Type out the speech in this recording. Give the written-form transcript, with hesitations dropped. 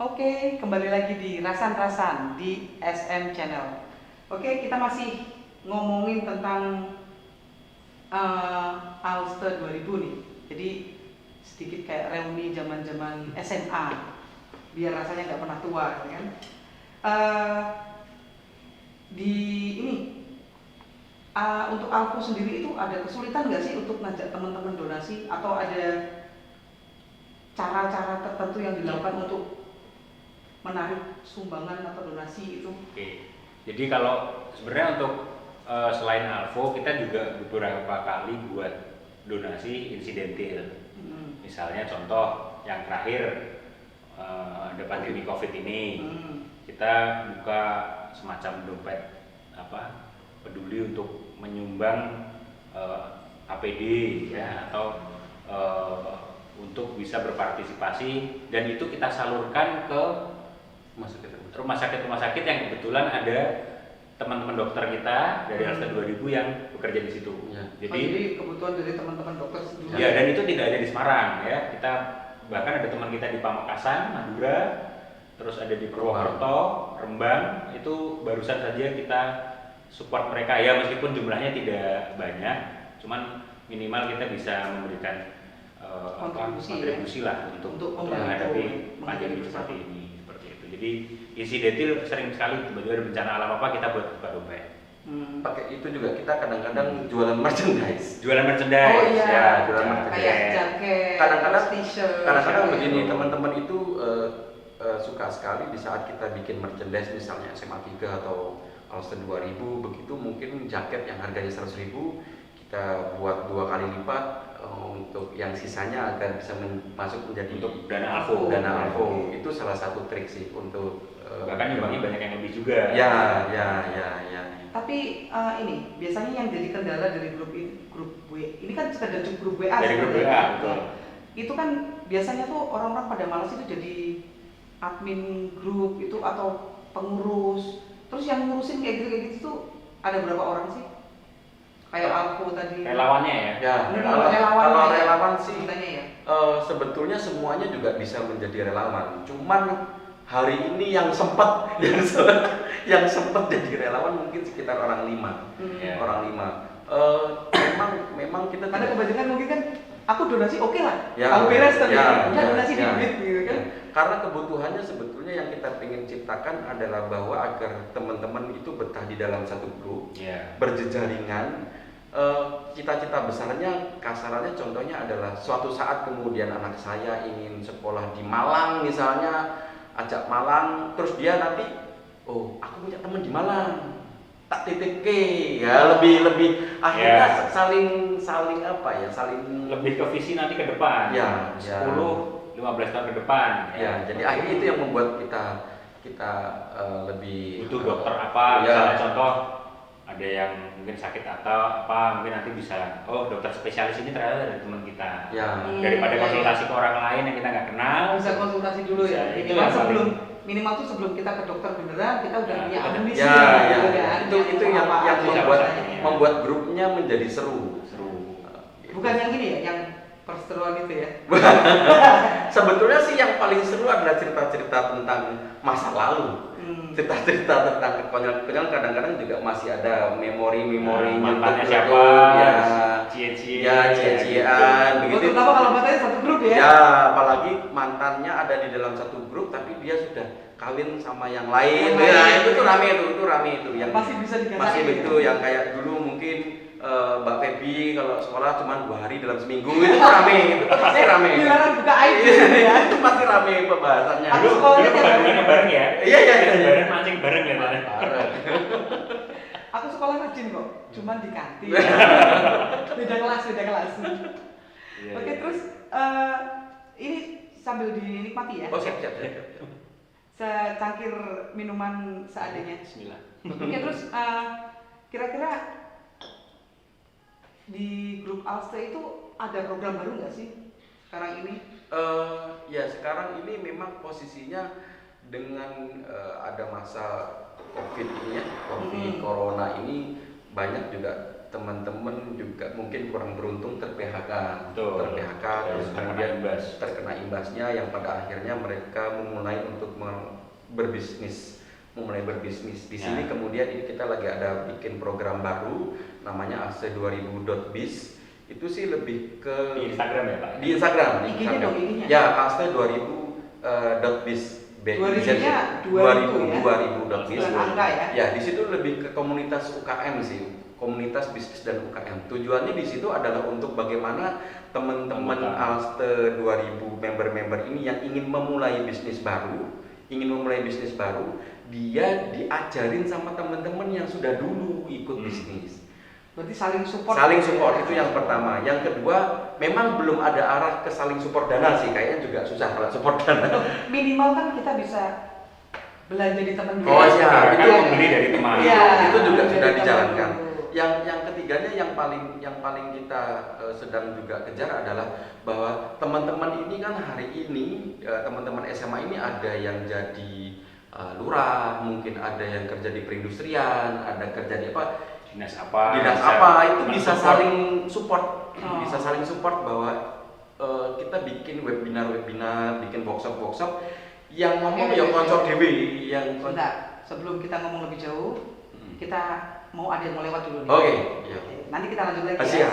Oke, kembali lagi di Rasan-Rasan di SM Channel. Oke, kita masih ngomongin tentang Alster 2000 nih. Jadi sedikit kayak reuni zaman-zaman SMA, biar rasanya nggak pernah tua, gitu kan? Eh, di ini untuk Alfu sendiri itu ada kesulitan nggak sih untuk ngajak teman-teman donasi, atau ada cara-cara tertentu yang dilakukan untuk menarik sumbangan atau donasi itu? Oke, jadi kalau sebenarnya untuk selain Alvo, kita juga beberapa kali buat donasi insidentil. Misalnya contoh yang terakhir ada pandemi COVID ini, kita buka semacam dompet peduli untuk menyumbang APD ya, atau untuk bisa berpartisipasi, dan itu kita salurkan ke rumah sakit yang kebetulan ada teman-teman dokter kita dari Alster 2000 yang bekerja di situ. Ya. Jadi kebutuhan dari teman-teman dokter sendiri. Ya, dan itu tidak ada di Semarang ya. Kita bahkan ada teman kita di Pamekasan, Madura, terus ada di Purwokerto, Rembang. Itu barusan saja kita support mereka ya, meskipun jumlahnya tidak banyak, cuman minimal kita bisa memberikan kontribusi lah untuk menghadapi pandemi seperti ini. Jadi insidentil sering sekali tiba-tiba ada bencana alam apa, kita buat buka dompet. Pakai itu juga kita kadang-kadang jualan merchandise. Oh iya. Ya, jualan merchandise. Kayak jaket, Kadang-kadang t-shirt. Kadang-kadang begini, teman-teman itu suka sekali di saat kita bikin merchandise, misalnya SMA 3 atau Alster 2000, begitu mungkin jaket yang harganya 100.000 kita buat 2 kali lipat untuk yang sisanya agar bisa masuk menjadi untuk dana Alvo. Itu salah satu trik sih untuk bahkan nyumbangnya banyak yang lebih juga. Ya. Tapi ini biasanya yang jadi kendala dari grup W ini kan sekedar grup WA. Dari grup WA, betul. Itu kan biasanya tuh orang-orang pada malas itu jadi admin grup itu atau pengurus. Terus yang ngurusin kayak gitu tuh ada berapa orang sih? Kayak Alfu tadi. Relawannya ya. Kalau relawan sih ya. Sebetulnya semuanya juga bisa menjadi relawan. Cuman hari ini yang sempat jadi relawan mungkin sekitar orang 5. Orang 5. Memang kita karena kebanyakan mungkin kan aku donasi oke lah. Ya, aku beres tadi. Donasi ya. duit gitu kan. Karena kebutuhannya sebetulnya yang kita ingin ciptakan adalah bahwa agar teman-teman itu betah di dalam satu grup, berjejaringan. Cita-cita besarnya, kasarannya contohnya adalah suatu saat kemudian anak saya ingin sekolah di Malang misalnya, ajak Malang, terus dia nanti, oh aku punya teman di Malang, tak titip ke, ya lebih akhirnya saling lebih ke visi nanti ke depan, 10-15 tahun ke depan. Jadi akhirnya itu yang membuat kita lebih butuh dokter apa, misalnya contoh ada yang mungkin sakit atau apa, mungkin nanti bisa, dokter spesialis ini ternyata dari teman kita. Daripada konsultasi ke orang lain yang kita nggak kenal, bisa konsultasi dulu ya. Minimal tuh sebelum kita ke dokter beneran kita udah punya amunisi. Itu yang membuat grupnya menjadi seru. Bukan yang gini ya, yang perseteruan itu ya. Sebetulnya sih yang paling seru adalah cerita-cerita tentang masa lalu. Cerita-cerita tentang kekonyolan kadang-kadang juga masih ada memori-memori mantannya siapa, cie-ciean begitu. Terutama kalau mantannya satu grup ya. Ya, apalagi mantannya ada di dalam satu grup tapi dia sudah kawin sama yang lain. Itu rame itu yang masih bisa digasain. Masih begitu yang kayak dulu mungkin Mbak Feby kalau sekolah cuma 2 hari dalam seminggu itu rame gitu. Pasti rame. Dilarang buka aib ya. Itu pasti rame pembahasannya. Aku sekolahnya bareng ya. Iya. Bareng mancing bareng ya. Aku sekolah rajin kok, cuman di kantin. Beda kelas. Oke, terus ini sambil dinikmati ya. Siap. Secangkir minuman seadanya. Bismillah. Oke, terus kira-kira di grup Alster itu ada program baru nggak sih sekarang ini? Sekarang ini memang posisinya dengan ada masa COVID ini ya, Corona ini banyak juga teman-teman juga mungkin kurang beruntung ter-PHK, terus kemudian terkena imbasnya yang pada akhirnya mereka memulai untuk berbisnis. Di sini kemudian ini kita lagi ada bikin program baru namanya aste2000.biz. Itu sih lebih ke di Instagram ya Pak? Di Instagram. IG-nya. Ya, aste2000.biz. 2000.biz. Ya, di situ lebih ke komunitas UKM sih, komunitas bisnis dan UKM. Tujuannya di situ adalah untuk bagaimana teman-teman Aste 2000 member-member ini yang ingin memulai bisnis baru, dia diajarin sama teman-teman yang sudah dulu ikut bisnis. Berarti saling support. Itu yang pertama. Yang kedua, memang belum ada arah ke saling support dana sih, kayaknya juga susah kalau support dana. Minimal kan kita bisa belanja di teman kita. Oh iya, itu membeli dari teman. Itu juga sudah dijalankan. Yang ketiganya yang paling kita sedang juga kejar adalah bahwa teman-teman ini kan hari ini teman-teman SMA ini ada yang jadi lurah, mungkin ada yang kerja di perindustrian, ada kerja di dinas apa itu bisa saling support, bahwa kita bikin webinar, bikin workshop yang ngomong ya konsol dewi yang. Sebelum kita ngomong lebih jauh, kita mau ada yang mau lewat dulu nih. Oke. Nanti kita lanjut lagi. Siap.